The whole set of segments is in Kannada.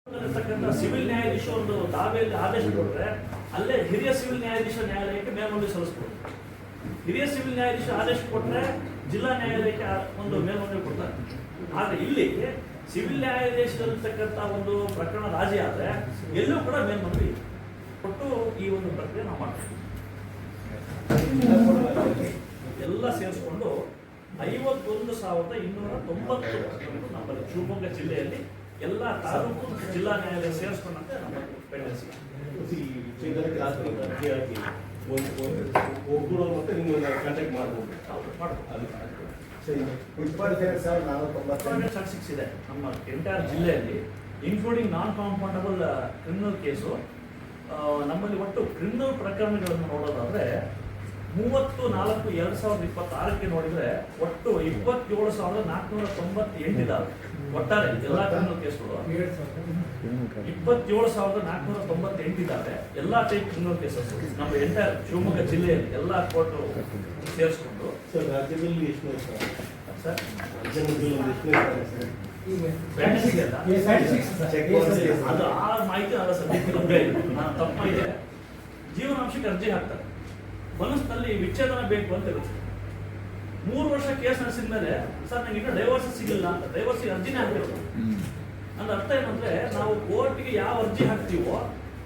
ಸಿವಿಲ್ ನ್ಯಾಯಾಧೀಶ ಒಂದು ದಾವೆಯಲ್ಲಿ ಆದೇಶ ಕೊಟ್ಟರೆ ಅಲ್ಲೇ ಹಿರಿಯ ಸಿವಿಲ್ ನ್ಯಾಯಾಧೀಶ ನ್ಯಾಯಾಲಯಕ್ಕೆ ಮೇಲ್ಮನವಿ ಸಲ್ಲಿಸಬಹುದು. ಹಿರಿಯ ಸಿವಿಲ್ ನ್ಯಾಯಾಧೀಶ ಆದೇಶ ಕೊಟ್ಟರೆ ಜಿಲ್ಲಾ ನ್ಯಾಯಾಲಯಕ್ಕೆ ಒಂದು ಮೇಲ್ಮನವಿ ಕೊಡ್ತಾರೆ. ಆದ್ರೆ ಇಲ್ಲಿ ಸಿವಿಲ್ ನ್ಯಾಯಾಧೀಶದಲ್ಲಿರ್ತಕ್ಕಂಥ ಒಂದು ಪ್ರಕರಣ ರಾಜಿ ಆದ್ರೆ ಎಲ್ಲೂ ಕೂಡ ಮೇಲ್ಮನವಿ ಕೊಟ್ಟು ಈ ಒಂದು ಪ್ರಕ್ರಿಯೆ ನಾವು ಮಾಡ್ತೀವಿ. ಎಲ್ಲ ಸೇರಿಸ್ಕೊಂಡು 51,290 ನಮ್ಮಲ್ಲಿ ಶಿವಮೊಗ್ಗ ಜಿಲ್ಲೆಯಲ್ಲಿ ಎಲ್ಲ ತಾಲೂಕು ಜಿಲ್ಲಾ ನ್ಯಾಯಾಲಯ ಸೇರಿಸ್ಕೊಂಡಂತೆ ನಮ್ಮ ಪೆಂಡೆನ್ಸಿ ಒಬ್ಬರು ಮತ್ತೆ ನಿಮ್ಮನ್ನ ಕಾಂಟ್ಯಾಕ್ಟ್ ಮಾಡ್ಬೋದು. ಇದೆ ನಮ್ಮ ಎಂಟೈರ್ ಜಿಲ್ಲೆಯಲ್ಲಿ ಇನ್ಕ್ಲೂಡಿಂಗ್ ನಾನ್ ಕಾಂಪೌಂಡಬಲ್ ಕ್ರಿಮಿನಲ್ ಕೇಸು. ನಮ್ಮಲ್ಲಿ ಒಟ್ಟು ಕ್ರಿಮಿನಲ್ ಪ್ರಕರಣಗಳನ್ನು ನೋಡೋದಾದ್ರೆ 30/4/2026 ನೋಡಿದ್ರೆ ಒಟ್ಟು 27,498 ಇದಾವೆ. ಒಟ್ಟಾರೆ ಎಲ್ಲಾ ಕ್ರಿಮಿನಲ್ ಕೇಸ್ಗಳು 27,498 ಇದ್ದಾವೆ. ಎಲ್ಲಾ ಟೈಪ್ ಕ್ರಿಮಿನಲ್ ಕೇಸಸ್ ನಮ್ಮ ಎಂಟೈರ್ ಶಿವಮೊಗ್ಗ ಜಿಲ್ಲೆಯಲ್ಲಿ ಎಲ್ಲಾ ಕೋರ್ಟ್ ಸೇರಿಸ್ಕೊಂಡು. ಸರ್ ರಾಜ್ಯದಲ್ಲಿ ಎಷ್ಟು ಸರ್ ಅದು ಆ ಮಾಹಿತಿ ಅಲ್ಲ ಸದ್ಯಕ್ಕೆ ಲಭ್ಯ ಇದೆ. ನಾನು ತಪ್ಪಿದೆ. ಜೀವನಾಂಶಕ್ಕೆ ಅರ್ಜಿ ಹಾಕ್ತಾರೆ. ಮನಸ್ಸಿನಲ್ಲಿ ವಿಚ್ಛೇದನ ಬೇಕು ಅಂತ ಇರುತ್ತೆ. 3 ವರ್ಷ ಕೇಸ್ ನಡೆಸಿದ ಮೇಲೆ ಸರ್ ನಂಗೆ ಇನ್ನೂ ಡೈವರ್ಸ್ ಸಿಗಲಿಲ್ಲ ಅಂತ ಡೈವರ್ಸ್ ಅರ್ಜಿನೇ ಹಾಕಿರೋದು. ಅಂದ್ರೆ ಅರ್ಥ ಏನಂದ್ರೆ ನಾವು ಕೋರ್ಟ್ಗೆ ಯಾವ ಅರ್ಜಿ ಹಾಕ್ತೀವೋ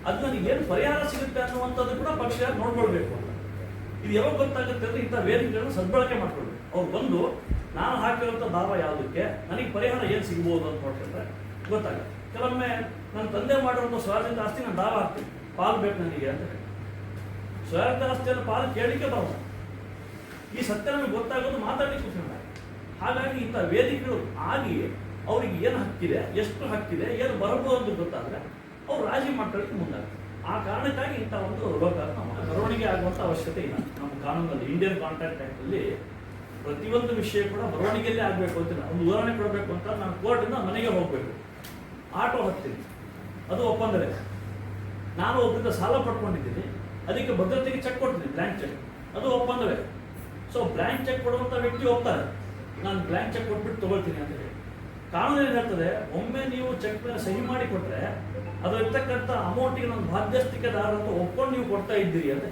ಅದು ನನಗೆ ಏನು ಪರಿಹಾರ ಸಿಗುತ್ತೆ ಅನ್ನುವಂಥದ್ದು ಕೂಡ ಪಕ್ಷ ನೋಡ್ಕೊಳ್ಬೇಕು ಅಂತ. ಇದು ಯಾವಾಗ ಗೊತ್ತಾಗುತ್ತೆ ಅಂದ್ರೆ ಇಂಥ ವೇದಿಕೆಗಳನ್ನು ಸದ್ಬಳಕೆ ಮಾಡ್ಕೊಳ್ಬೇಕು. ಅವ್ರು ಬಂದು ನಾನು ಹಾಕಿರುವಂಥ ದಾವ ಯಾವುದಕ್ಕೆ ನನಗೆ ಪರಿಹಾರ ಏನು ಸಿಗ್ಬೋದು ಅಂತ ನೋಡ್ಕೊಂಡ್ರೆ ಗೊತ್ತಾಗುತ್ತೆ. ಕೆಲವೊಮ್ಮೆ ನನ್ನ ತಂದೆ ಮಾಡಿರುವಂಥ ಸ್ವಾಧೀನ ಆಸ್ತಿ ನಾನು ದಾವ ಹಾಕ್ತೀನಿ, ಪಾಲು ಬೇಕು ನನಗೆ ಅಂತ ಹೇಳಿ. ಸ್ವಾಯತ್ತ ಆಸ್ತಿಯನ್ನು ಪಾಲು ಕೇಳಲಿಕ್ಕೆ ಬರೋದು. ಈ ಸತ್ಯ ನಮಗೆ ಗೊತ್ತಾಗೋದು ಮಾತಾಡಲಿಕ್ಕೆ ಖುಷಿ. ಹಾಗಾಗಿ ಇಂಥ ವೇದಿಕೆಗಳು ಆಗಿ ಅವ್ರಿಗೆ ಏನು ಹಕ್ಕಿದೆ, ಎಷ್ಟು ಹಕ್ಕಿದೆ, ಏನು ಬರಬಹುದು ಅಂತ ಗೊತ್ತಾದ್ರೆ ಅವ್ರು ರಾಜಿ ಮಾಡ್ಕೊಳ್ಳಿಕ್ಕೆ ಮುಂದಾಗ್ತಾರೆ. ಆ ಕಾರಣಕ್ಕಾಗಿ ಇಂಥ ಒಂದು ಬರವಣಿಗೆ ಆಗುವಂಥ ಅವಶ್ಯಕತೆ ಇಲ್ಲ. ನಮ್ಮ ಕಾನೂನಲ್ಲಿ ಇಂಡಿಯನ್ ಕಾಂಟ್ರಾಕ್ಟ್ ಆಕ್ಟ್ ಅಲ್ಲಿ ಪ್ರತಿಯೊಂದು ವಿಷಯ ಕೂಡ ಬರವಣಿಗೆಯಲ್ಲೇ ಆಗಬೇಕು ಅಂತಿಲ್ಲ. ಒಂದು ಉದಾಹರಣೆ ಕೊಡಬೇಕು ಅಂತ ನಾನು ಕೋರ್ಟಿಂದ ಮನೆಗೆ ಹೋಗಬೇಕು, ಆಟೋ ಹತ್ತೀನಿ, ಅದು ಒಪ್ಪಂದವೇ. ನಾನು ಒಬ್ಬರಿಂದ ಸಾಲ ಪಡ್ಕೊಂಡಿದ್ದೀನಿ, ಅದಕ್ಕೆ ಭದ್ರತೆಗೆ ಚೆಕ್ ಕೊಡ್ತೀನಿ, ಬ್ಲ್ಯಾಂಕ್ ಚೆಕ್, ಅದು ಒಪ್ಪಂದವೇ. ಸೊ ಬ್ಲ್ಯಾಂಕ್ ಚೆಕ್ ಕೊಡುವಂಥ ವ್ಯಕ್ತಿ ಹೋಗ್ತಾರೆ, ನಾನು ಬ್ಲ್ಯಾಂಕ್ ಚೆಕ್ ಕೊಟ್ಬಿಟ್ಟು ತಗೊಳ್ತೀನಿ ಅಂತ ಹೇಳಿ. ಕಾನೂನು ಏನು ಹೇಳ್ತದೆ, ಒಮ್ಮೆ ನೀವು ಚೆಕ್ ಮೇಲೆ ಸಹಿ ಮಾಡಿ ಕೊಟ್ಟರೆ ಅದು ಇರ್ತಕ್ಕಂಥ ಅಮೌಂಟಿಗೆ ನಾನು ಬಾಧ್ಯಸ್ಥಿಕೆದಾರ ಅಂತ ಒಪ್ಕೊಂಡು ನೀವು ಕೊಡ್ತಾ ಇದ್ದೀರಿ ಅಂತ.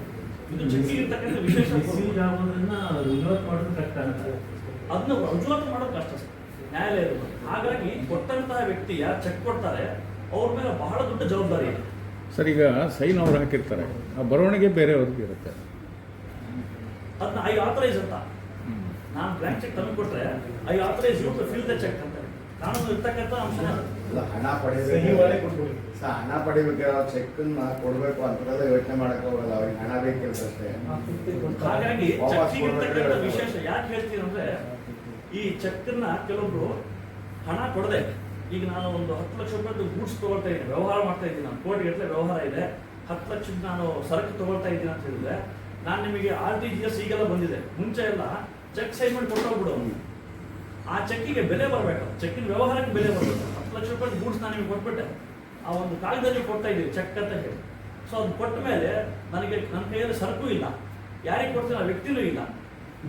ಇದು ಚೆಕ್ಕಿಗೆ ಇರ್ತಕ್ಕಂಥ ವಿಶೇಷ ಅದನ್ನ ರುಜುವಾತು ಮಾಡೋದು ಕಷ್ಟ ಸರ್ ನ್ಯಾಯಾಲಯದಲ್ಲಿ. ಹಾಗಾಗಿ ಕೊಟ್ಟಂತಹ ವ್ಯಕ್ತಿ ಯಾರು ಚೆಕ್ ಕೊಡ್ತಾರೆ ಅವ್ರ ಮೇಲೆ ಬಹಳ ದೊಡ್ಡ ಜವಾಬ್ದಾರಿ ಇದೆ ಸರ್. ಈಗ ಸೈನ್ ಅವ್ರು ಹಾಕಿರ್ತಾರೆ, ಆ ಬರವಣಿಗೆ ಬೇರೆಯವ್ರಿಗೆ ಇರುತ್ತೆ. ಅದನ್ನ ಐ ಆಥರೈಸ್ ಅಂತ ನಾನು ಬ್ಲ್ಯಾಂಕ್ ಚೆಕ್ ತಂದು ಕೊಟ್ರೆ I authorise you to fill the cheque ಅಂತ ಕಾನೂನು ಇರ್ತಕ್ಕಂಥ ಅಂಶ. ಹಣ ಪಡಿಬೇಕಾದ್ರೆ ಚೆಕ್ ಕೊಡ್ಬೇಕು ಅಂತದೆಲ್ಲ ಯೋಚನೆ ಮಾಡಕ್ ಹೋಗಲ್ಲ, ಅವ್ರಿಗೆ ಹಣ ಬೇಕಿರ್ತಷ್ಟೇ. ಹಾಗಾಗಿ ಚೆಕ್ಕಿಗೆ ಇರ್ತಕ್ಕಂಥ ವಿಶೇಷ ಯಾಕೆ ಹೇಳ್ತೀನಿ ಅಂದ್ರೆ, ಈ ಚೆಕ್ನ ಕೆಲವೊಬ್ರು ಹಣ ಕೊಡದೆ, ಈಗ ನಾನು ಒಂದು 10 ಲಕ್ಷ ರೂಪಾಯಿ ಗೂಡ್ಸ್ ತಗೊಳ್ತಾ ಇದ್ದೀನಿ, ವ್ಯವಹಾರ ಮಾಡ್ತಾ ಇದ್ದೀನಿ, ನಾನು ಕೋಟಿ ಗಟ್ಟಲೆ ವ್ಯವಹಾರ ಇದೆ, 10 ಲಕ್ಷದ ನಾನು ಸರಕು ತಗೊಳ್ತಾ ಇದ್ದೀನಿ ಅಂತ ಹೇಳಿದ್ರೆ ನಾನು ನಿಮಗೆ RTGS ಈಗೆಲ್ಲ ಬಂದಿದೆ. ಮುಂಚೆ ಎಲ್ಲ ಚೆಕ್ ಸೈನ್ ಮಾಡಿ ಕೊಟ್ಟೋಗ್ಬಿಡು, ಆ ಚೆಕ್ಕಿಗೆ ಬೆಲೆ ಬರಬೇಕು, ಚೆಕ್ಕಿನ ವ್ಯವಹಾರಕ್ಕೆ ಬೆಲೆ ಬರಬೇಕು. 10 ಲಕ್ಷ ರೂಪಾಯಿ ಗೂಡ್ಸ್ ನಾನು ನಿಮಗೆ ಕೊಟ್ಬಿಟ್ಟೆ, ಆ ಒಂದು ಕಾಗದಲ್ಲಿ ಕೊಡ್ತಾ ಇದ್ದೀವಿ ಚೆಕ್ ಅಂತ ಹೇಳಿ. ಸೊ ಅದು ಕೊಟ್ಟ ಮೇಲೆ ನನಗೆ ನನ್ನ ಕೈಯಲ್ಲಿ ಸರಕು ಇಲ್ಲ, ಯಾರಿಗೆ ಕೊಡ್ತೀನಿ ಆ ವ್ಯಕ್ತಿನೂ ಇಲ್ಲ.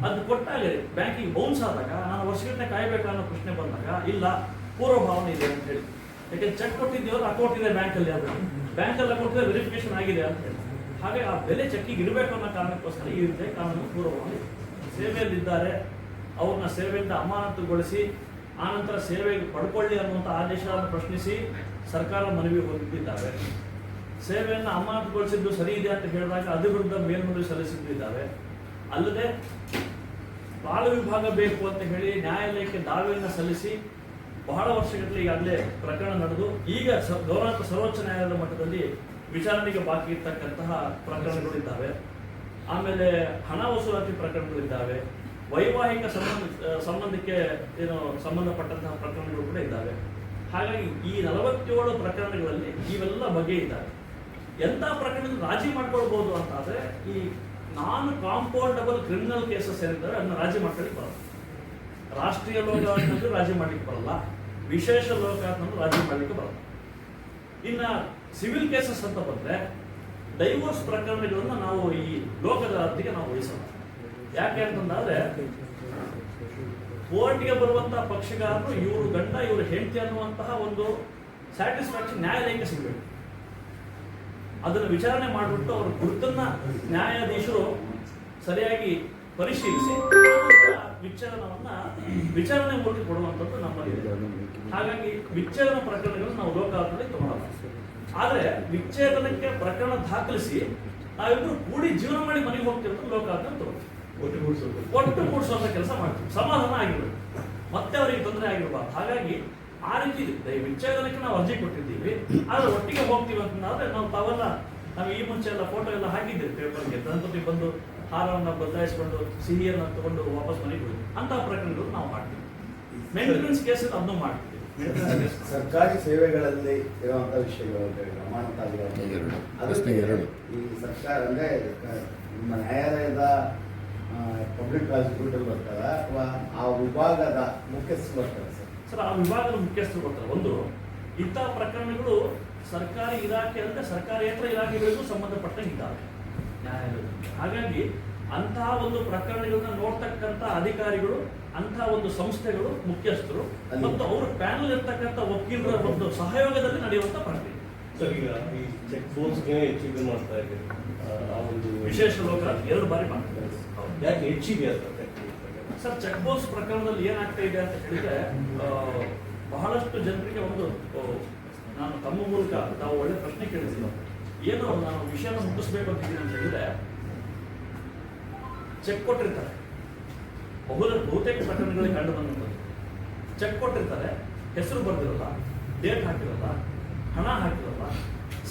ಅದು ಕೊಟ್ಟಾಗ ಬ್ಯಾಂಕಿಗೆ ಬೌನ್ಸ್ ಆದಾಗ ನಾನು ವರ್ಷಗಟ್ಟಲೆ ಕಾಯಬೇಕಾ ಅನ್ನೋ ಪ್ರಶ್ನೆ ಬಂದಾಗ ಇಲ್ಲ, ಪೂರ್ವ ಭಾವನೆ ಇದೆ ಅಂತ ಹೇಳಿ. ಯಾಕೆಂದ್ರೆ ಚೆಕ್ ಕೊಟ್ಟಿದ್ದೀವಲ್ಲ, ಅಕೌಂಟ್ ಇದೆ ಬ್ಯಾಂಕಲ್ಲಿ, ಅದು ಬ್ಯಾಂಕಲ್ಲಿ ಅಕೌಂಟ್ ಇದೆ, ವೆರಿಫಿಕೇಶನ್ ಆಗಿದೆ ಅಂತ ಹೇಳಿ. ಹಾಗೆ ಆ ಬೆಲೆ ಚೆಕ್ಕಿಗೆ ಇರಬೇಕು ಅನ್ನೋ ಕಾರಣಕ್ಕೋಸ್ಕರ ಈ ರೀತಿಯ ಕಾನೂನು ಪೂರ್ವಭಾವನೆ. ಸೇವೆಯಲ್ಲಿದ್ದಾರೆ ಅವ್ರನ್ನ ಸೇವೆಯಿಂದ ಅಮಾನತುಗೊಳಿಸಿ ಆನಂತರ ಸೇವೆಗೆ ಪಡ್ಕೊಳ್ಳಿ ಅನ್ನುವಂಥ ಆದೇಶವನ್ನು ಪ್ರಶ್ನಿಸಿ ಸರ್ಕಾರ ಮನವಿ ಹೊಂದಿದ್ದಾವೆ. ಸೇವೆಯನ್ನು ಅಮಾನತುಗೊಳಿಸಿದ್ದು ಸರಿ ಇದೆ ಅಂತ ಹೇಳಿದಾಗ ಅದ್ರ ವಿರುದ್ಧ ಮೇಲ್ಮನವಿ ಸಲ್ಲಿಸಿದ್ದು ಇದ್ದಾವೆ. ಅಲ್ಲದೆ ಬಾಲ ವಿಭಾಗ ಬೇಕು ಅಂತ ಹೇಳಿ ನ್ಯಾಯಾಲಯಕ್ಕೆ ದಾವೆಯನ್ನು ಸಲ್ಲಿಸಿ ಬಹಳ ವರ್ಷಗಟ್ಟಲೆ ಈಗಾಗಲೇ ಪ್ರಕರಣ ನಡೆದು ಈಗ ಗೌರವಾನ್ವಿತ ಸರ್ವೋಚ್ಚ ನ್ಯಾಯಾಲಯದ ಮಟ್ಟದಲ್ಲಿ ವಿಚಾರಣೆಗೆ ಬಾಕಿ ಇರ್ತಕ್ಕಂತಹ ಪ್ರಕರಣಗಳಿದ್ದಾವೆ. ಆಮೇಲೆ ಹಣ ವಸೂಲಾತಿ ಪ್ರಕರಣಗಳಿದ್ದಾವೆ. ವೈವಾಹಿಕ ಸಂಬಂಧಕ್ಕೆ ಸಂಬಂಧಪಟ್ಟಂತಹ ಪ್ರಕರಣಗಳು ಕೂಡ ಇದ್ದಾವೆ. ಹಾಗಾಗಿ ಈ 47 ಪ್ರಕರಣಗಳಲ್ಲಿ ಇವೆಲ್ಲ ಬಗೆ ಇದ್ದಾವೆ. ಎಂಥ ಪ್ರಕರಣದಲ್ಲಿ ರಾಜಿ ಮಾಡ್ಕೊಳ್ಬಹುದು ಅಂತಾದ್ರೆ ಈ ನಾನ್ ಕಾಂಪೌಂಡಬಲ್ ಕ್ರಿಮಿನಲ್ ಕೇಸಸ್ ಏನಿದ್ದಾವೆ ಅದನ್ನ ರಾಜಿ ಮಾಡ್ಕೊಳ್ಳಿಕ್ಕೆ ಬರಲ್ಲ. ರಾಷ್ಟ್ರೀಯ ಲೋಕಾಯುಕ್ತದಲ್ಲಿ ರಾಜಿ ಮಾಡ್ಲಿಕ್ಕೆ ಬರಲ್ಲ, ವಿಶೇಷ ಲೋಕಾಯುಕ್ತದಲ್ಲಿ ರಾಜಿ ಮಾಡ್ಲಿಕ್ಕೆ ಬರಲ್ಲ. ಇನ್ನ ಸಿವಿಲ್ ಕೇಸಸ್ ಅಂತ ಬಂದ್ರೆ ಡೈವೋರ್ಸ್ ಪ್ರಕರಣಗಳನ್ನ ನಾವು ಈ ಲೋಕದ ಅದಾಲತ್ಗೆ ನಾವು ವಹಿಸಲ್ಲ. ಯಾಕೆ ಅಂತಂದ್ರೆ ಕೋರ್ಟ್ಗೆ ಬರುವಂತಹ ಪಕ್ಷಗಾರರು ಇವರು ಗಂಡ ಇವರು ಹೆಂಡತಿ ಅನ್ನುವಂತಹ ಒಂದು ಸ್ಯಾಟಿಸ್ಫ್ಯಾಕ್ಷನ್ ನ್ಯಾಯಾಲಯಕ್ಕೆ ಸಿಗಬೇಕು. ಅದನ್ನು ವಿಚಾರಣೆ ಮಾಡಿಬಿಟ್ಟು ಅವ್ರ ಗುರುತನ್ನ ನ್ಯಾಯಾಧೀಶರು ಸರಿಯಾಗಿ ಪರಿಶೀಲಿಸಿ ವಿಚಾರಣವನ್ನ ವಿಚಾರಣೆ ಮೂಲಕ ಕೊಡುವಂಥದ್ದು ನಮ್ಮಲ್ಲಿದೆ. ಹಾಗಾಗಿ ವಿಚ್ಛೇದನ ಪ್ರಕರಣಗಳನ್ನು ನಾವು ಲೋಕಾಯುಕ್ತದಲ್ಲಿ ತಗೊಳ್ಳೋಣ. ಆದರೆ ವಿಚ್ಛೇದನಕ್ಕೆ ಪ್ರಕರಣ ದಾಖಲಿಸಿ ನಾವಿಬ್ರು ಕೂಡಿ ಜೀವನ ಮಾಡಿ ಮನೆಗೆ ಹೋಗ್ತಿರೋದು ಲೋಕಾಯುಕ್ತ ತಗೊಳ್ತೀವಿ. ಒಟ್ಟು ಮೂಡಿಸುವಂತ ಕೆಲಸ ಮಾಡ್ತೀವಿ. ಸಮಾಧಾನ ಆಗಿರ್ಬೇಕು, ಮತ್ತೆ ಅವರಿಗೆ ತೊಂದರೆ ಆಗಿರ್ಬಾರ್ದು. ಹಾಗಾಗಿ ಆ ರೀತಿ ವಿಚ್ಛೇದನಕ್ಕೆ ನಾವು ಅರ್ಜಿ ಕೊಟ್ಟಿದ್ದೀವಿ. ಆದ್ರೆ ಒಟ್ಟಿಗೆ ಹೋಗ್ತೀವಿ ಅಂತಂದ್ರೆ ನಾವು ಈ ಮುಂಚೆ ಎಲ್ಲ ಫೋಟೋ ಎಲ್ಲ ಹಾಕಿದ್ದೀವಿ ಪೇಪರ್ಗೆ. ದಂಪತಿ ಬಂದು ಹಾರವನ್ನು ಬದಲಾಯಿಸಿಕೊಂಡು ಸಿಹಿಯನ್ನು ತಗೊಂಡು ವಾಪಸ್ ಮನೆಗೆ ಹೋಗಿ ಅಂತಹ ಪ್ರಕರಣಗಳು ನಾವು ಮಾಡ್ತೀವಿ. ಮೇಂಟೆನೆನ್ಸ್ ಕೇಸ್ ಅದನ್ನು ಮಾಡ್ತೀವಿ. ಸರ್ಕಾರಿ ಸೇವೆಗಳಲ್ಲಿ ಇರುವಂತಹ ವಿಷಯಗಳು ಈ ಸರ್ಕಾರ ಅಂದ್ರೆ ನಿಮ್ಮ ನ್ಯಾಯಾಲಯದ ಪಬ್ಲಿಕ್ ಪ್ರಾಸಿಕ್ಯೂಟರ್ ಬರ್ತಾರ ಅಥವಾ ಆ ವಿಭಾಗದ ಮುಖ್ಯಸ್ಥರು ಬರ್ತಾರೆ ಸರ್? ಆ ವಿಭಾಗದ ಮುಖ್ಯಸ್ಥರು ಬರ್ತಾರೆ. ಒಂದು ಇಂತಹ ಪ್ರಕರಣಗಳು ಸರ್ಕಾರಿ ಇಲಾಖೆ ಅಂದ್ರೆ ಸರ್ಕಾರೇತರ ಇಲಾಖೆಗಳಿಗೂ ಸಂಬಂಧಪಟ್ಟಂಗೆ ಇದ್ದಾವೆ ನ್ಯಾಯಾಲಯದಲ್ಲಿ. ಹಾಗಾಗಿ ಅಂತಹ ಒಂದು ಪ್ರಕರಣಗಳನ್ನ ನೋಡ್ತಕ್ಕಂಥ ಅಧಿಕಾರಿಗಳು, ಅಂತಹ ಒಂದು ಸಂಸ್ಥೆಗಳು ಮುಖ್ಯಸ್ಥರು ಮತ್ತು ಅವರ ಪ್ಯಾನಲ್ ಇರ್ತಕ್ಕಂಥ ವಕೀಲರ ಒಂದು ಸಹಯೋಗದಲ್ಲಿ ನಡೆಯುವಂತ ಪ್ರಕ್ರಿಯೆ. ಸರ್, ಈಗ ಈ ಚೆಕ್ ಬೋನ್ಸ್ಗೆ ಹೆಚ್ಚಿಗೆ ಮಾಡ್ತಾ ಇದ್ದೀವಿ. ಆ ಒಂದು ವಿಶೇಷ ಲೋಕ 2 ಬಾರಿ ಮಾಡ್ತಾರೆ. ಯಾಕೆ ಹೆಚ್ಚಿಗೆ ಅಂತ ಸರ್, ಚೆಕ್ ಬೋನ್ಸ್ ಪ್ರಕರಣದಲ್ಲಿ ಏನಾಗ್ತಾ ಇದೆ ಅಂತ ಹೇಳಿದ್ರೆ ಬಹಳಷ್ಟು ಜನರಿಗೆ ಒಂದು ನಾನು ತಮ್ಮ ಮೂಲಕ ತಾವು ಒಳ್ಳೆ ಪ್ರಶ್ನೆ ಕೇಳಿಸಿಲ್ಲ. ಏನು ನಾನು ವಿಷಯನ ಮುಟ್ಟಿಸ್ಬೇಕು ಅಂತಿದ್ದೀನಿ ಅಂತ ಹೇಳಿದ್ರೆ, ಚೆಕ್ ಕೊಟ್ಟಿರ್ತಾರೆ, ಬಹುತೇಕ ಪ್ರಕರಣಗಳಿಗೆ ಕಂಡು ಬಂದಂಥದ್ದು. ಚೆಕ್ ಕೊಟ್ಟಿರ್ತಾರೆ, ಹೆಸರು ಬರ್ದಿರಲ್ಲ, ಡೇಟ್ ಹಾಕಿರಲ್ಲ, ಹಣ ಹಾಕಿರಲ್ಲ,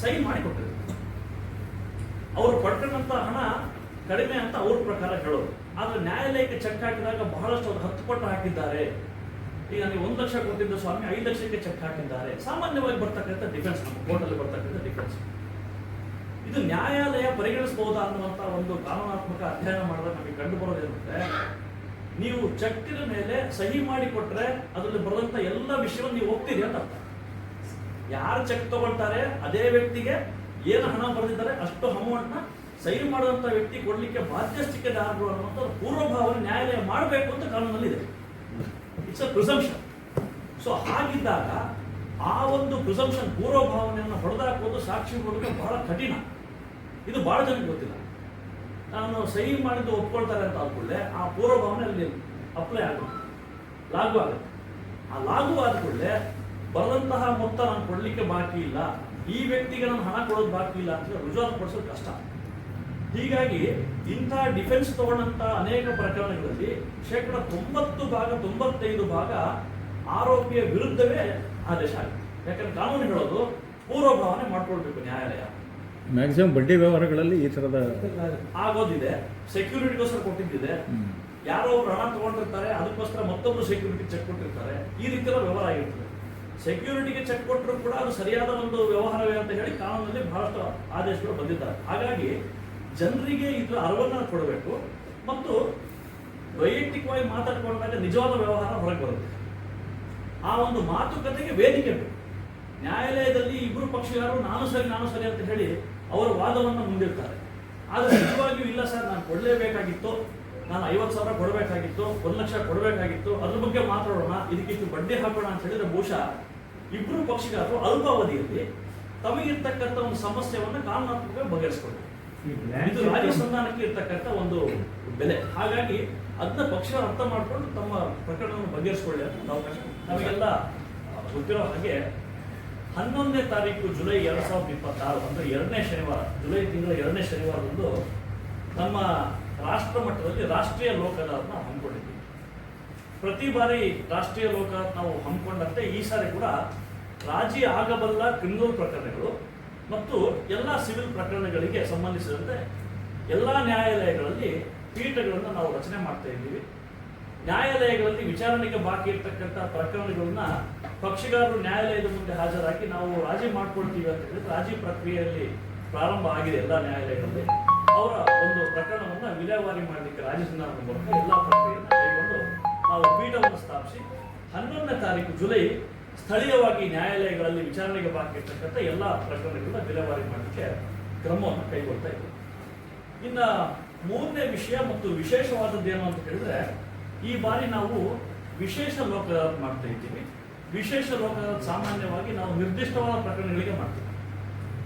ಸೈನ್ ಮಾಡಿ ಕೊಟ್ಟಿರ್ತಾರೆ. ಅವರು ಪಡ್ಕೊಂಡಂತ ಹಣ ಕಡಿಮೆ ಅಂತ ಅವ್ರ ಪ್ರಕಾರ ಹೇಳೋದು. ಆದ್ರೆ ನ್ಯಾಯಾಲಯಕ್ಕೆ ಚೆಕ್ ಹಾಕಿದಾಗ ಬಹಳಷ್ಟು ಅವರು 10 ಪಟ್ಟು ಹಾಕಿದ್ದಾರೆ. ಈಗ ನೀವು 1 ಲಕ್ಷ ಕೊಟ್ಟಿದ್ದ ಸ್ವಾಮಿ 5 ಲಕ್ಷಕ್ಕೆ ಚೆಕ್ ಹಾಕಿದ್ದಾರೆ. ಸಾಮಾನ್ಯವಾಗಿ ಬರ್ತಕ್ಕಂಥ ಡಿಫೆನ್ಸ್, ನಮ್ಮ ಕೋರ್ಟಲ್ಲಿ ಬರ್ತಕ್ಕಂಥ ಡಿಫೆನ್ಸ್. ಇದು ನ್ಯಾಯಾಲಯ ಪರಿಗಣಿಸಬಹುದಾ ಅನ್ನುವಂತ ಒಂದು ಕಾನೂನಾತ್ಮಕ ಅಧ್ಯಯನ ಮಾಡಿದಾಗ ನಮಗೆ ಕಂಡು ಬರೋದೇನಂದ್ರೆ, ನೀವು ಚೆಕ್ಕಿನ ಮೇಲೆ ಸಹಿ ಮಾಡಿ ಕೊಟ್ರೆ ಅದರಲ್ಲಿ ಬರುವಂತ ಎಲ್ಲ ವಿಷಯವನ್ನು ನೀವು ಹೋಗ್ತೀರಿ ಅಂತ ಅರ್ಥ. ಯಾರು ಚೆಕ್ ತಗೊಳ್ತಾರೆ ಅದೇ ವ್ಯಕ್ತಿಗೆ ಏನು ಹಣ ಬರೆದಿದ್ದಾರೆ ಅಷ್ಟು ಅಮೌಂಟ್ನ ಸಹಿ ಮಾಡುವಂತ ವ್ಯಕ್ತಿ ಕೊಡ್ಲಿಕ್ಕೆ ಬಾಧ್ಯಸ್ಥಿಕೆದಾರರು ಅನ್ನುವಂಥ ಪೂರ್ವಭಾವನೆ ನ್ಯಾಯಾಲಯ ಮಾಡಬೇಕು ಅಂತ ಕಾನೂನಲ್ಲಿದೆ. It's a presumption. ಸೊ ಹಾಗಿದ್ದಾಗ ಆ ಒಂದು ಪ್ರಿಸಂಪ್ಷನ್ ಪೂರ್ವಭಾವನೆಯನ್ನು ಹೊಡೆದಾಕೋದು ಸಾಕ್ಷಿ ಮೂಲಕ ಬಹಳ ಕಠಿಣ. ಇದು ಬಹಳ ಜನಕ್ಕೆ ಗೊತ್ತಿಲ್ಲ. ನಾನು ಸಹಿ ಮಾಡಿದ್ದು ಒಪ್ಕೊಳ್ತಾರೆ ಅಂತ ಆದ್ಕೊಳ್ಳೆ ಆ ಪೂರ್ವಭಾವನೆ ಅಲ್ಲಿ ಅಪ್ಲೈ ಆಗುತ್ತೆ, ಲಾಗು ಆಗುತ್ತೆ. ಆ ಲಾಗು ಆದ ಕೂಡಲೇ ಬರೆದಂತಹ ಮೊತ್ತ ನಾನು ಕೊಡ್ಲಿಕ್ಕೆ ಬಾಕಿ ಇಲ್ಲ, ಈ ವ್ಯಕ್ತಿಗೆ ನಾನು ಹಣ ಕೊಡೋದು ಬಾಕಿ ಇಲ್ಲ ಅಂತ ರುಜುವಾತುಪಡಿಸೋದು ಕಷ್ಟ. ಹೀಗಾಗಿ ಇಂಥ ಡಿಫೆನ್ಸ್ ತಗೊಂಡಂತ ಅನೇಕ ಪ್ರಕರಣಗಳಲ್ಲಿ 90% ಆರೋಪಿಯ ವಿರುದ್ಧವೇ ಆದೇಶ ಆಗುತ್ತೆ. ಯಾಕಂದ್ರೆ ಕಾನೂನು ಹೇಳೋದು ಪೂರ್ವಭಾವನೆ ಮಾಡ್ಕೊಳ್ಬೇಕು ನ್ಯಾಯಾಲಯ. ಮ್ಯಾಕ್ಸಿಮಮ್ ಬಡ್ಡಿ ವ್ಯವಹಾರಗಳಲ್ಲಿ ಈ ತರದ ಆಗೋದಿದೆ. ಸೆಕ್ಯೂರಿಟಿಗೋಸ್ಕರ ಕೊಟ್ಟಿದ್ದಿದೆ, ಯಾರೋ ಒಬ್ರು ಹಣ ತಗೊಂಡಿರ್ತಾರೆ, ಅದಕ್ಕೋಸ್ಕರ ಮತ್ತೊಬ್ರು ಸೆಕ್ಯೂರಿಟಿ ಚೆಕ್ ಕೊಟ್ಟಿರ್ತಾರೆ. ಈ ರೀತಿ ಎಲ್ಲ ವ್ಯವಹಾರ ಆಗಿರ್ತದೆ. ಸೆಕ್ಯೂರಿಟಿಗೆ ಚೆಕ್ ಕೊಟ್ಟರು ಕೂಡ ಅದು ಸರಿಯಾದ ಒಂದು ವ್ಯವಹಾರವೇ ಅಂತ ಹೇಳಿ ಕಾನೂನಲ್ಲಿ ಬಹಳಷ್ಟು ಆದೇಶಗಳು ಬಂದಿದ್ದಾರೆ. ಹಾಗಾಗಿ ಜನರಿಗೆ ಇದರ ಅರಿವನ್ನ ಕೊಡಬೇಕು ಮತ್ತು ವೈಯಕ್ತಿಕವಾಗಿ ಮಾತಾಡ್ಕೊಂಡಾಗ ನಿಜವಾದ ವ್ಯವಹಾರ ಹೊರಗೆ ಬರುತ್ತೆ. ಆ ಒಂದು ಮಾತುಕತೆಗೆ ವೇದಿಕೆ ಬೇಕು. ನ್ಯಾಯಾಲಯದಲ್ಲಿ ಇಬ್ಬರು ಪಕ್ಷಗಾರರು ನಾನು ಸರಿ ಅಂತ ಹೇಳಿ ಅವರ ವಾದವನ್ನು ಮುಂದಿರ್ತಾರೆ. ಆದರೆ ನಿಜವಾಗಿಯೂ ಇಲ್ಲ ಸರ್, ನಾನು ಕೊಡಲೇಬೇಕಾಗಿತ್ತು, ನಾನು 50,000 ಕೊಡಬೇಕಾಗಿತ್ತು, 1 ಲಕ್ಷ ಕೊಡಬೇಕಾಗಿತ್ತು, ಅದ್ರ ಬಗ್ಗೆ ಮಾತಾಡೋಣ, ಇದಕ್ಕಿಷ್ಟು ಬಡ್ಡಿ ಹಾಕೋಣ ಅಂತ ಹೇಳಿದ್ರೆ ಬಹುಶಃ ಇಬ್ಬರು ಪಕ್ಷಗಾರರು ಅಲ್ಪಾವಧಿಯಲ್ಲಿ ತಮಗಿರ್ತಕ್ಕಂಥ ಒಂದು ಸಮಸ್ಯೆಯನ್ನು ಕಾನೂನಾತ್ಮಕವಾಗಿ ಬಗೆಹರಿಸಿಕೊಳ್ಳಿ. ಇದು ರಾಜ್ಯ ಸಂಧಾನಕ್ಕೆ ಇರ್ತಕ್ಕಂಥ ಒಂದು ಬೆಲೆ. ಹಾಗಾಗಿ ಅದನ್ನ ಪಕ್ಷಗಳು ಅರ್ಥ ಮಾಡಿಕೊಂಡು ತಮ್ಮ ಪ್ರಕರಣವನ್ನು ಬಗೆಹರಿಸಿಕೊಳ್ಳಿ ಅಂತ ಅವಕಾಶ. ನಮಗೆಲ್ಲ ಗೊತ್ತಿರೋ ಹಾಗೆ 11ನೇ ತಾರೀಕು ಜುಲೈ 2026 ಅಂದ್ರೆ 2ನೇ ಶನಿವಾರ, ಜುಲೈ ತಿಂಗಳ 2ನೇ ಶನಿವಾರದಂದು ನಮ್ಮ ರಾಷ್ಟ್ರ ಮಟ್ಟದಲ್ಲಿ ರಾಷ್ಟ್ರೀಯ ಲೋಕ ಅದಾಲತ್ನ ಹಮ್ಮಿಕೊಂಡಿದ್ದೀವಿ. ಪ್ರತಿ ಬಾರಿ ರಾಷ್ಟ್ರೀಯ ಲೋಕ ನಾವು ಹಮ್ಮಿಕೊಂಡಂತೆ ಈ ಸಾರಿ ಕೂಡ ರಾಜಿ ಆಗಬಲ್ಲ ಕ್ರಿಮಿನಲ್ ಪ್ರಕರಣಗಳು ಮತ್ತು ಎಲ್ಲ ಸಿವಿಲ್ ಪ್ರಕರಣಗಳಿಗೆ ಸಂಬಂಧಿಸಿದಂತೆ ಎಲ್ಲ ನ್ಯಾಯಾಲಯಗಳಲ್ಲಿ ಪೀಠಗಳನ್ನು ನಾವು ರಚನೆ ಮಾಡ್ತಾ ಇದ್ದೀವಿ. ನ್ಯಾಯಾಲಯಗಳಲ್ಲಿ ವಿಚಾರಣೆಗೆ ಬಾಕಿ ಇರ್ತಕ್ಕಂಥ ಪ್ರಕರಣಗಳನ್ನ ಪಕ್ಷಗಾರರು ನ್ಯಾಯಾಲಯದ ಮುಂದೆ ಹಾಜರಾಗಿ ನಾವು ರಾಜಿ ಮಾಡ್ಕೊಳ್ತೀವಿ ಅಂತ ಹೇಳಿದ್ರೆ ರಾಜಿ ಪ್ರಕ್ರಿಯೆಯಲ್ಲಿ ಪ್ರಾರಂಭ ಆಗಿದೆ ಎಲ್ಲ ನ್ಯಾಯಾಲಯಗಳಲ್ಲಿ. ಅವರ ಒಂದು ಪ್ರಕರಣವನ್ನು ವಿಲೇವಾರಿ ಮಾಡಲಿಕ್ಕೆ ರಾಜ್ಯ ಸಂಧಾನದ ಮೂಲಕ ಎಲ್ಲ ಪ್ರಕ್ರಿಯೆಯನ್ನು ಕೈಗೊಂಡು ನಾವು ಪೀಠವನ್ನು ಸ್ಥಾಪಿಸಿ 11ನೇ ತಾರೀಕು ಜುಲೈ ಸ್ಥಳೀಯವಾಗಿ ನ್ಯಾಯಾಲಯಗಳಲ್ಲಿ ವಿಚಾರಣೆಗೆ ಬಾಕಿ ಇರ್ತಕ್ಕಂಥ ಎಲ್ಲ ಪ್ರಕರಣಗಳನ್ನ ವಿಲೇವಾರಿ ಮಾಡಲಿಕ್ಕೆ ಕ್ರಮವನ್ನು ಕೈಗೊಳ್ತಾ ಇದ್ದೀವಿ. ಇನ್ನ 3ನೇ ವಿಷಯ ಮತ್ತು ವಿಶೇಷವಾದದ್ದು ಏನು ಅಂತ ಹೇಳಿದ್ರೆ, ಈ ಬಾರಿ ನಾವು ವಿಶೇಷ ಲೋಕ ಮಾಡ್ತಾ ಇದ್ದೀವಿ. ವಿಶೇಷ ಲೋಕ ಅದಾಲತ್ ಸಾಮಾನ್ಯವಾಗಿ ನಾವು ನಿರ್ದಿಷ್ಟವಾದ ಪ್ರಕರಣಗಳಿಗೆ ಮಾಡ್ತೀವಿ.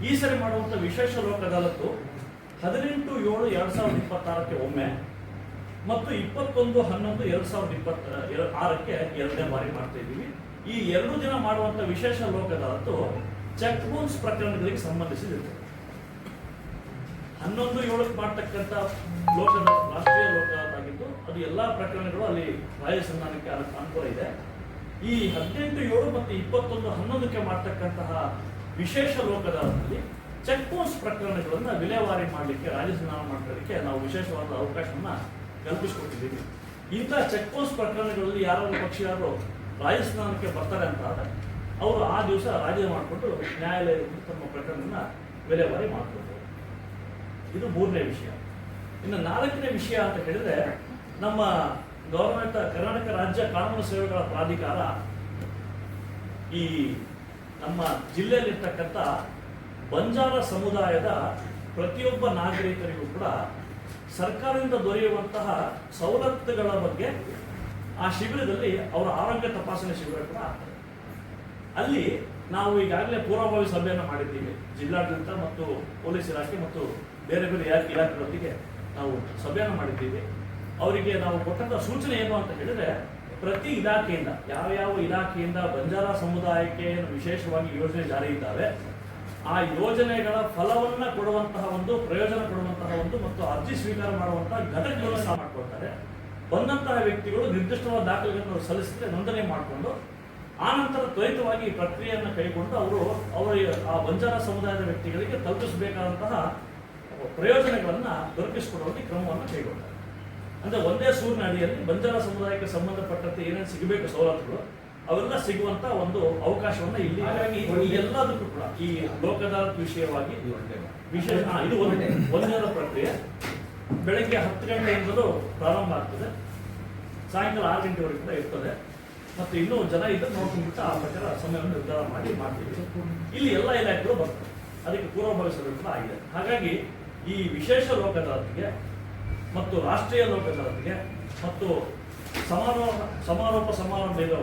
ಈ ಸರಿ ಮಾಡುವಂಥ ವಿಶೇಷ ಲೋಕ ಅದಾಲತ್ತು 18/7/2026ಕ್ಕೆ ಒಮ್ಮೆ ಮತ್ತು 21/11/2026ಕ್ಕೆ ಎರಡನೇ ಬಾರಿ ಮಾಡ್ತಾ ಇದ್ದೀವಿ. ಈ 2 ದಿನ ಮಾಡುವಂಥ ವಿಶೇಷ ಲೋಕ ಅದಾಲತ್ತು ಚೆಕ್ ಬೌನ್ಸ್ ಪ್ರಕರಣಗಳಿಗೆ ಸಂಬಂಧಿಸಿದಿರ್ತದೆ. 11/7 ಮಾಡ್ತಕ್ಕಂಥ ಲೋಕದ ರಾಷ್ಟ್ರೀಯ ಲೋಕ ಆಗಿದ್ದು ಅದು ಎಲ್ಲಾ ಪ್ರಕರಣಗಳು ಅಲ್ಲಿ ರಾಜ್ಯ ಸಂಧಾನಕ್ಕೆ ಅನುಕೂಲ ಇದೆ. ಈ 18/7 ಮತ್ತು 21/11ಕ್ಕೆ ಮಾಡ್ತಕ್ಕಂತಹ ವಿಶೇಷ ಲೋಕ ಅದಾಲತ್ನಲ್ಲಿ ಚೆಕ್ ಬೌನ್ಸ್ ಪ್ರಕರಣಗಳನ್ನು ವಿಲೇವಾರಿ ಮಾಡಲಿಕ್ಕೆ ರಾಜ್ಯ ಸಂಧಾನ ಮಾಡೋದಕ್ಕೆ ನಾವು ವಿಶೇಷವಾದ ಅವಕಾಶವನ್ನ ಕಲ್ಪಿಸಿಕೊಟ್ಟಿದ್ದೀವಿ. ಇಂಥ ಚೆಕ್ ಬೌನ್ಸ್ ಪ್ರಕರಣಗಳಲ್ಲಿ ಯಾರಾದರೂ ಪಕ್ಷಿಗಾರರು ರಾಜ್ಯ ಸಂಧಾನಕ್ಕೆ ಬರ್ತಾರೆ ಅಂತ ಆದ್ರೆ ಅವರು ಆ ದಿವಸ ರಾಜಿ ಮಾಡಿಕೊಂಡು ನ್ಯಾಯಾಲಯದಲ್ಲಿ ತಮ್ಮ ಪ್ರಕರಣವನ್ನ ವಿಲೇವಾರಿ ಮಾಡ್ಕೊಳ್ಬೋದು. ಇದು 3ನೇ ವಿಷಯ. ಇನ್ನು 4ನೇ ವಿಷಯ ಅಂತ ಹೇಳಿದ್ರೆ ನಮ್ಮ ಗವರ್ಮೆಂಟ್ ಕರ್ನಾಟಕ ರಾಜ್ಯ ಕಾನೂನು ಸೇವೆಗಳ ಪ್ರಾಧಿಕಾರ ಈ ನಮ್ಮ ಜಿಲ್ಲೆಯಲ್ಲಿರ್ತಕ್ಕಂಥ ಬಂಜಾರ ಸಮುದಾಯದ ಪ್ರತಿಯೊಬ್ಬ ನಾಗರಿಕರಿಗೂ ಕೂಡ ಸರ್ಕಾರದಿಂದ ದೊರೆಯುವಂತಹ ಸವಲತ್ತುಗಳ ಬಗ್ಗೆ ಆ ಶಿಬಿರದಲ್ಲಿ ಅವರ ಆರೋಗ್ಯ ತಪಾಸಣೆ ಶಿಬಿರ ಕೂಡ ಆಗ್ತದೆ. ಅಲ್ಲಿ ನಾವು ಈಗಾಗಲೇ ಪೂರ್ವಭಾವಿ ಸಭೆಯನ್ನು ಮಾಡಿದ್ದೀವಿ. ಜಿಲ್ಲಾಡಳಿತ ಮತ್ತು ಪೊಲೀಸ್ ಇಲಾಖೆ ಮತ್ತು ಬೇರೆ ಬೇರೆ ಇಲಾಖೆಗಳೊಂದಿಗೆ ನಾವು ಸಭೆಯನ್ನು ಮಾಡಿದ್ದೀವಿ. ಅವರಿಗೆ ನಾವು ಕೊಟ್ಟಂತ ಸೂಚನೆ ಏನು ಅಂತ ಹೇಳಿದ್ರೆ, ಪ್ರತಿ ಇಲಾಖೆಯಿಂದ ಯಾವ ಇಲಾಖೆಯಿಂದ ಬಂಜಾರ ಸಮುದಾಯಕ್ಕೆ ವಿಶೇಷವಾಗಿ ಯೋಜನೆ ಜಾರಿ ಇದ್ದಾವೆ ಆ ಯೋಜನೆಗಳ ಫಲವನ್ನ ಕೊಡುವಂತಹ ಒಂದು ಪ್ರಯೋಜನ ಕೊಡುವಂತಹ ಒಂದು ಮತ್ತು ಅರ್ಜಿ ಸ್ವೀಕಾರ ಮಾಡುವಂತಹ ಘಟಕಗಳನ್ನು ಸಹ ಮಾಡ್ಕೊಳ್ತಾರೆ. ಬಂದಂತಹ ವ್ಯಕ್ತಿಗಳು ನಿರ್ದಿಷ್ಟವಾದ ದಾಖಲೆಗಳನ್ನು ಸಲ್ಲಿಸಿದ್ರೆ ನೋಂದಣಿ ಮಾಡಿಕೊಂಡು ಆ ನಂತರ ತ್ವರಿತವಾಗಿ ಈ ಪ್ರಕ್ರಿಯೆಯನ್ನು ಕೈಗೊಂಡು ಅವರ ಆ ಬಂಜಾರ ಸಮುದಾಯದ ವ್ಯಕ್ತಿಗಳಿಗೆ ತಲುಪಿಸಬೇಕಾದಂತಹ ಪ್ರಯೋಜನಗಳನ್ನ ದೊರಕಿಸಿಕೊಡುವಂತೆ ಕ್ರಮವನ್ನು ಕೈಗೊಂಡರು. ಅಂದ್ರೆ ಒಂದೇ ಸೂರಿನ ಅಡಿಯಲ್ಲಿ ಬಂಜಾರ ಸಮುದಾಯಕ್ಕೆ ಸಂಬಂಧಪಟ್ಟಂತೆ ಏನೇನು ಸಿಗಬೇಕು ಸವಲತ್ತುಗಳು ಅವೆಲ್ಲ ಸಿಗುವಂತ ಒಂದು ಅವಕಾಶವನ್ನ ಇಲ್ಲಿ. ಹಾಗಾಗಿ ಈ ಎಲ್ಲದಕ್ಕೂ ಕೂಡ ಈ ಲೋಕ ಅದಾಲತ್ ವಿಷಯವಾಗಿ ವಿಶೇಷ ಇದು ಒಂದನೇದ ಪ್ರಕ್ರಿಯೆ. ಬೆಳಗ್ಗೆ 10 ಗಂಟೆಯಿಂದಲೂ ಪ್ರಾರಂಭ ಆಗ್ತದೆ, ಸಾಯಂಕಾಲ 6 ಗಂಟೆವರೆಗೂ ಕೂಡ ಇರ್ತದೆ. ಮತ್ತು ಇನ್ನೂ ಜನ ಇದ್ರೆ ನೋಡ್ಕೊಂಡ್ಬಿಟ್ಟು ಆ ಪ್ರಕಾರ ಸಮಯವನ್ನು ನಿರ್ಧಾರ ಮಾಡ್ತೀವಿ. ಇಲ್ಲಿ ಎಲ್ಲ ಇಲಾಖೆಗಳು ಬರ್ತವೆ, ಅದಕ್ಕೆ ಪೂರ್ವಭಾವಿ ಸಭೆ ಕೂಡ ಆಗಿದೆ. ಹಾಗಾಗಿ ಈ ವಿಶೇಷ ಲೋಕ ಅದಾಲತ್ಗೆ ಮತ್ತು ರಾಷ್ಟ್ರೀಯ ಲೋಕ ಅದಾಲತ್ಗೆ ಮತ್ತು ಸಮಾರೋಪ ಸಮಾರಂಭ ಇದು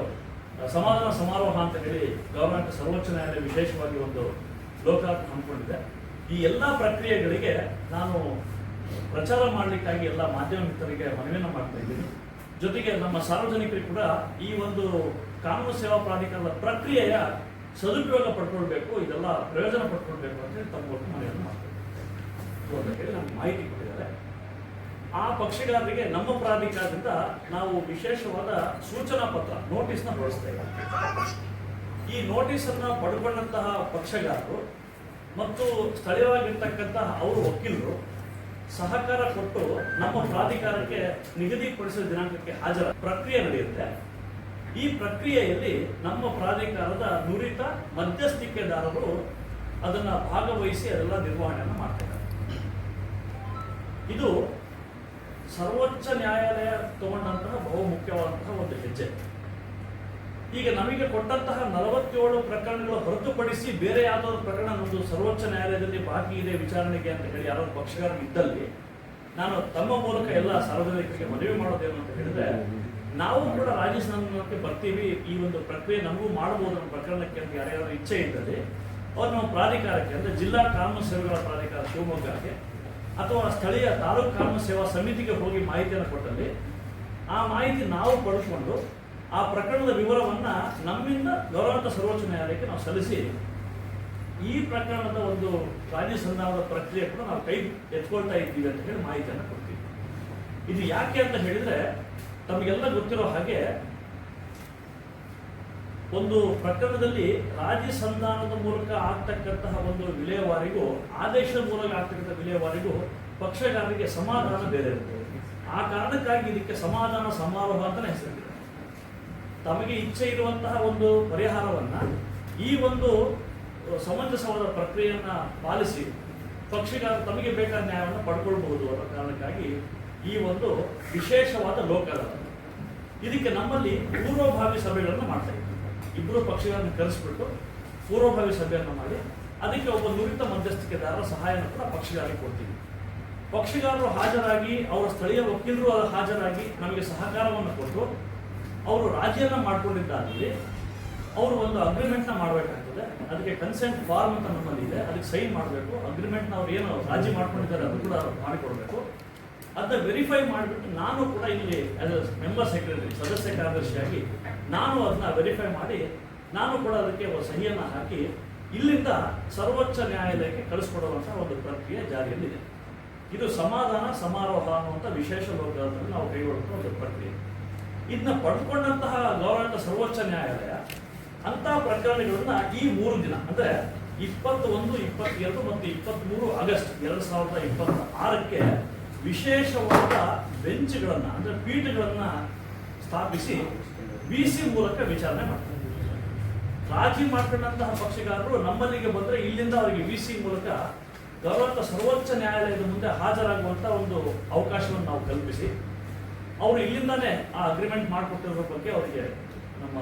ಸಮಾಧಾನ ಸಮಾರೋಹ ಅಂತ ಹೇಳಿ ಗವರ್ಮೆಂಟ್ ಸರ್ವೋಚ್ಚ ನ್ಯಾಯಾಲಯ ವಿಶೇಷವಾಗಿ ಒಂದು ಲೋಕ ಹಮ್ಮಿಕೊಂಡಿದೆ. ಈ ಎಲ್ಲ ಪ್ರಕ್ರಿಯೆಗಳಿಗೆ ನಾನು ಪ್ರಚಾರ ಮಾಡಲಿಕ್ಕಾಗಿ ಎಲ್ಲ ಮಾಧ್ಯಮ ಮಿತ್ರರಿಗೆ ಮನವಿಯನ್ನು ಮಾಡ್ತಾ ಇದ್ದೀನಿ. ಜೊತೆಗೆ ನಮ್ಮ ಸಾರ್ವಜನಿಕರಿಗೆ ಕೂಡ ಈ ಒಂದು ಕಾನೂನು ಸೇವಾ ಪ್ರಾಧಿಕಾರದ ಪ್ರಕ್ರಿಯೆಯ ಸದುಪಯೋಗ ಪಡ್ಕೊಳ್ಬೇಕು, ಇದೆಲ್ಲ ಪ್ರಯೋಜನ ಪಡ್ಕೊಳ್ಬೇಕು ಅಂತ ಹೇಳಿ ತಮ್ಮ ಮನವಿಯನ್ನು ಮಾಡ್ತಾರೆ ಅಂತ ಹೇಳಿ ನಮ್ಗೆ ಮಾಹಿತಿ ಕೊಟ್ಟಿದ್ದಾರೆ. ಆ ಪಕ್ಷಗಾರರಿಗೆ ನಮ್ಮ ಪ್ರಾಧಿಕಾರದಿಂದ ನಾವು ವಿಶೇಷವಾದ ಸೂಚನಾ ಪತ್ರ ನೋಟಿಸ್ನ ಹೊರಡಿಸ್ತಾ ಇದ್ದೀವಿ. ಈ ನೋಟಿಸನ್ನು ಪಡ್ಕೊಂಡಂತಹ ಪಕ್ಷಗಾರರು ಮತ್ತು ಸ್ಥಳೀಯವಾಗಿರ್ತಕ್ಕಂತಹ ಅವರು ವಕೀಲರು ಸಹಕಾರ ಕೊಟ್ಟು ನಮ್ಮ ಪ್ರಾಧಿಕಾರಕ್ಕೆ ನಿಗದಿಪಡಿಸಿದ ದಿನಾಂಕಕ್ಕೆ ಹಾಜರ ಪ್ರಕ್ರಿಯೆ ನಡೆಯುತ್ತೆ. ಈ ಪ್ರಕ್ರಿಯೆಯಲ್ಲಿ ನಮ್ಮ ಪ್ರಾಧಿಕಾರದ ನುರಿತ ಮಧ್ಯಸ್ಥಿಕೆದಾರರು ಅದನ್ನ ಭಾಗವಹಿಸಿ ಅದೆಲ್ಲ ನಿರ್ವಹಣೆಯನ್ನು ಮಾಡ್ತಾರೆ. ಇದು ಸರ್ವೋಚ್ಚ ನ್ಯಾಯಾಲಯ ತಗೊಂಡಂತಹ ಬಹು ಮುಖ್ಯವಾದಂತಹ ಒಂದು ಹೆಜ್ಜೆ. ಈಗ ನಮಗೆ ಕೊಟ್ಟಂತಹ 47 ಪ್ರಕರಣಗಳು ಹೊರತುಪಡಿಸಿ ಬೇರೆ ಯಾವುದಾದ್ರು ಪ್ರಕರಣ ನಮ್ಮದು ಸರ್ವೋಚ್ಚ ನ್ಯಾಯಾಲಯದಲ್ಲಿ ಬಾಕಿ ಇದೆ ವಿಚಾರಣೆಗೆ ಅಂತ ಹೇಳಿ ಯಾರಾದ್ರು ಪಕ್ಷಗಾರರು ಇದ್ದಲ್ಲಿ ನಾನು ತಮ್ಮ ಮೂಲಕ ಎಲ್ಲ ಸಾರ್ವಜನಿಕರಿಗೆ ಮನವಿ ಮಾಡೋದೇನು ಅಂತ ಹೇಳಿದ್ರೆ, ನಾವು ಕೂಡ ರಾಜ್ಯ ಸಂಧಾನಕ್ಕೆ ಬರ್ತೀವಿ, ಈ ಒಂದು ಪ್ರಕ್ರಿಯೆ ನಮಗೂ ಮಾಡಬಹುದು ನಮ್ಮ ಪ್ರಕರಣಕ್ಕೆ ಅಂತ ಯಾರ್ಯಾರು ಇಚ್ಛೆ ಇದ್ದಲ್ಲಿ ಅವ್ರು ನಮ್ಮ ಪ್ರಾಧಿಕಾರಕ್ಕೆ ಅಂದರೆ ಜಿಲ್ಲಾ ಕಾನೂನು ಸೇವೆಗಳ ಪ್ರಾಧಿಕಾರ ಶಿವಮೊಗ್ಗಕ್ಕೆ ಅಥವಾ ಸ್ಥಳೀಯ ತಾಲೂಕು ಕಾನೂನು ಸೇವಾ ಸಮಿತಿಗೆ ಹೋಗಿ ಮಾಹಿತಿಯನ್ನು ಕೊಟ್ಟಲ್ಲಿ ಆ ಮಾಹಿತಿ ನಾವು ಪಡೆದುಕೊಂಡು ಆ ಪ್ರಕರಣದ ವಿವರವನ್ನ ನಮ್ಮಿಂದ ಗೌರವಾನ್ವಿತ ಸರ್ವೋಚ್ಚ ನ್ಯಾಯಾಲಯಕ್ಕೆ ನಾವು ಸಲ್ಲಿಸಿ ಈ ಪ್ರಕರಣದ ಒಂದು ರಾಜ್ಯ ಸಂಧಾನದ ಪ್ರಕ್ರಿಯೆ ಕೂಡ ನಾವು ಕೈ ಎತ್ಕೊಳ್ತಾ ಇದ್ದೀವಿ ಅಂತ ಹೇಳಿ ಮಾಹಿತಿಯನ್ನು ಕೊಡ್ತೀವಿ. ಇದು ಯಾಕೆ ಅಂತ ಹೇಳಿದ್ರೆ, ತಮಗೆಲ್ಲ ಗೊತ್ತಿರೋ ಹಾಗೆ ಒಂದು ಪ್ರಕರಣದಲ್ಲಿ ರಾಜ್ಯ ಸಂಧಾನದ ಮೂಲಕ ಆಗ್ತಕ್ಕಂತಹ ಒಂದು ವಿಲೇವಾರಿಗೂ ಆದೇಶದ ಮೂಲಕ ಆಗ್ತಕ್ಕಂಥ ವಿಲೇವಾರಿಗೂ ಪಕ್ಷಗಾರರಿಗೆ ಸಮಾಧಾನ ಬೇರೆ ಇರುತ್ತೆ. ಆ ಕಾರಣಕ್ಕಾಗಿ ಇದಕ್ಕೆ ಸಮಾಧಾನ ಸಮಾರೋಹ ಅಂತಾನೆ ಹೆಸರಿದೆ. ತಮಗೆ ಇಚ್ಛೆ ಇರುವಂತಹ ಒಂದು ಪರಿಹಾರವನ್ನ ಈ ಒಂದು ಸಮಂಜಸವಾದ ಪ್ರಕ್ರಿಯೆಯನ್ನ ಪಾಲಿಸಿ ಪಕ್ಷಗಾರ ತಮಗೆ ಬೇಕಾದ ನ್ಯಾಯವನ್ನು ಪಡ್ಕೊಳ್ಬಹುದು ಅನ್ನೋ ಕಾರಣಕ್ಕಾಗಿ ಈ ಒಂದು ವಿಶೇಷವಾದ ಲೋಕ ಅದಾಲತ್. ಇದಕ್ಕೆ ನಮ್ಮಲ್ಲಿ ಪೂರ್ವಭಾವಿ ಸಭೆಗಳನ್ನು ಮಾಡ್ತಾ ಇದ್ದೀವಿ. ಇಬ್ಬರು ಪಕ್ಷಗಾರನ್ನು ಕರೆಸಿಬಿಟ್ಟು ಪೂರ್ವಭಾವಿ ಸಭೆಯನ್ನು ಮಾಡಿ ಅದಕ್ಕೆ ಒಬ್ಬ ನುರಿತ ಮಧ್ಯಸ್ಥಿಕೆದಾರರ ಸಹಾಯನ ಕೂಡ ಪಕ್ಷಗಾರರಿಗೆ ಕೊಡ್ತೀವಿ. ಪಕ್ಷಗಾರರು ಹಾಜರಾಗಿ ಅವರ ಸ್ಥಳೀಯ ವಕೀಲರು ಹಾಜರಾಗಿ ನಮಗೆ ಸಹಕಾರವನ್ನು ಕೊಟ್ಟು ಅವರು ರಾಜಿಯನ್ನ ಮಾಡಿಕೊಂಡಿದ್ದಾದಲ್ಲಿ ಅವರು ಒಂದು ಅಗ್ರಿಮೆಂಟ್ನ ಮಾಡಬೇಕಾಗ್ತದೆ. ಅದಕ್ಕೆ ಕನ್ಸೆಂಟ್ ಫಾರ್ಮ್ ಅಂತ ನಮ್ಮಲ್ಲಿ ಇದೆ, ಅದಕ್ಕೆ ಸೈನ್ ಮಾಡಬೇಕು. ಅಗ್ರಿಮೆಂಟ್ನ ಅವ್ರು ಏನು ರಾಜಿ ಮಾಡ್ಕೊಂಡಿದ್ದಾರೆ ಅದು ಕೂಡ ಮಾಡಿಕೊಡ್ಬೇಕು. ಅದನ್ನ ವೆರಿಫೈ ಮಾಡಿಬಿಟ್ಟು ನಾನು ಕೂಡ ಇಲ್ಲಿ ಆಸ್ ಎ ಮೆಂಬರ್ ಸೆಕ್ರೆಟರಿ, ಸದಸ್ಯ ಕಾರ್ಯದರ್ಶಿಯಾಗಿ ನಾನು ಅದನ್ನ ವೆರಿಫೈ ಮಾಡಿ ನಾನು ಕೂಡ ಅದಕ್ಕೆ ಒಂದು ಸಹಿಯನ್ನು ಹಾಕಿ ಇಲ್ಲಿಂದ ಸರ್ವೋಚ್ಚ ನ್ಯಾಯಾಲಯಕ್ಕೆ ಕಳಿಸ್ಕೊಡುವಂಥ ಒಂದು ಪ್ರಕ್ರಿಯೆ ಜಾರಿಯಲ್ಲಿದೆ. ಇದು ಸಮಾಧಾನ ಸಮಾರೋಹ ಅನ್ನುವಂಥ ವಿಶೇಷ ಲೋಕದಲ್ಲಿ ನಾವು ಕೈಗೊಳ್ಳುವಂಥ ಒಂದು ಪ್ರಕ್ರಿಯೆ. ಇದನ್ನ ಪಡೆದುಕೊಂಡಂತಹ ಗೌರವಾನ್ವಿತ ಸರ್ವೋಚ್ಚ ನ್ಯಾಯಾಲಯ ಅಂತಹ ಪ್ರಕರಣಗಳನ್ನ ಈ 3 ದಿನ ಅಂದ್ರೆ 21, 22 ಮತ್ತು 23 ಆಗಸ್ಟ್ 2026ಕ್ಕೆ ವಿಶೇಷವಾದ ಬೆಂಚ್ಗಳನ್ನ ಅಂದ್ರೆ ಪೀಠಗಳನ್ನ ಸ್ಥಾಪಿಸಿ ಬಿಸಿ ಮೂಲಕ ವಿಚಾರಣೆ ಮಾಡ್ತಾರೆ. ರಾಜಿ ಮಾಡ್ಕೊಂಡಂತಹ ಪಕ್ಷಗಾರರು ನಮ್ಮಲ್ಲಿಗೆ ಬಂದ್ರೆ ಇಲ್ಲಿಂದ ಅವರಿಗೆ ವಿಸಿ ಮೂಲಕ ಗೌರವಾನ್ವಿತ ಸರ್ವೋಚ್ಚ ನ್ಯಾಯಾಲಯದ ಮುಂದೆ ಹಾಜರಾಗುವಂತ ಒಂದು ಅವಕಾಶವನ್ನು ನಾವು ಕಲ್ಪಿಸಿ ಅವರು ಇಲ್ಲಿಂದಾನೇ ಆ ಅಗ್ರಿಮೆಂಟ್ ಮಾಡಿಕೊಟ್ಟಿರೋ ಬಗ್ಗೆ ಅವರಿಗೆ ನಮ್ಮ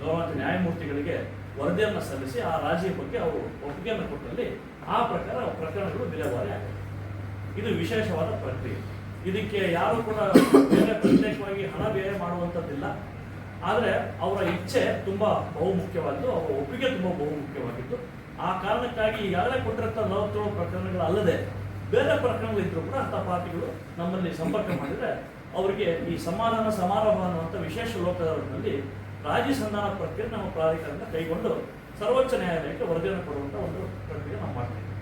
ಗೌರವಾನ್ವಿತ ನ್ಯಾಯಮೂರ್ತಿಗಳಿಗೆ ವರದಿಯನ್ನು ಸಲ್ಲಿಸಿ ಆ ರಾಜಿಯ ಬಗ್ಗೆ ಅವರು ಒಪ್ಪಿಗೆಯನ್ನು ಕೊಟ್ಟಲ್ಲಿ ಆ ಪ್ರಕಾರ ಪ್ರಕರಣಗಳು ವಿಲೇವಾರಿ ಆಗುತ್ತೆ. ಇದು ವಿಶೇಷವಾದ ಪ್ರಕ್ರಿಯೆ. ಇದಕ್ಕೆ ಯಾರು ಕೂಡ ಬೇರೆ ಪ್ರತ್ಯೇಕವಾಗಿ ಹಣ ವ್ಯಯ ಮಾಡುವಂಥದ್ದಿಲ್ಲ. ಆದರೆ ಅವರ ಇಚ್ಛೆ ತುಂಬಾ ಬಹುಮುಖ್ಯವಾದ್ದು, ಅವರ ಒಪ್ಪಿಗೆ ತುಂಬಾ ಬಹುಮುಖ್ಯವಾಗಿತ್ತು. ಆ ಕಾರಣಕ್ಕಾಗಿ ಈಗಾಗಲೇ ಕೊಟ್ಟಿರುವಂಥ 47 ಪ್ರಕರಣಗಳು ಅಲ್ಲದೆ ಬೇರೆ ಪ್ರಕರಣಗಳಿದ್ರೂ ಕೂಡ ಅಂಥ ಪಾರ್ಟಿಗಳು ನಮ್ಮಲ್ಲಿ ಸಂಪರ್ಕ ಮಾಡಿದರೆ ಅವರಿಗೆ ಈ ಸಮಾಧಾನ ಸಮಾರೋಹ ಅನ್ನುವಂಥ ವಿಶೇಷ ಲೋಕದಲ್ಲಿ ರಾಜಿ ಸಂಧಾನ ಪ್ರಕ್ರಿಯೆ ನಮ್ಮ ಪ್ರಾಧಿಕಾರದಿಂದ ಕೈಗೊಂಡು ಸರ್ವೋಚ್ಚ ನ್ಯಾಯಾಲಯಕ್ಕೆ ವರದಿಯನ್ನು ಕೊಡುವಂಥ ಒಂದು ಪ್ರಕ್ರಿಯೆ ನಾವು ಮಾಡ್ತೀವಿ.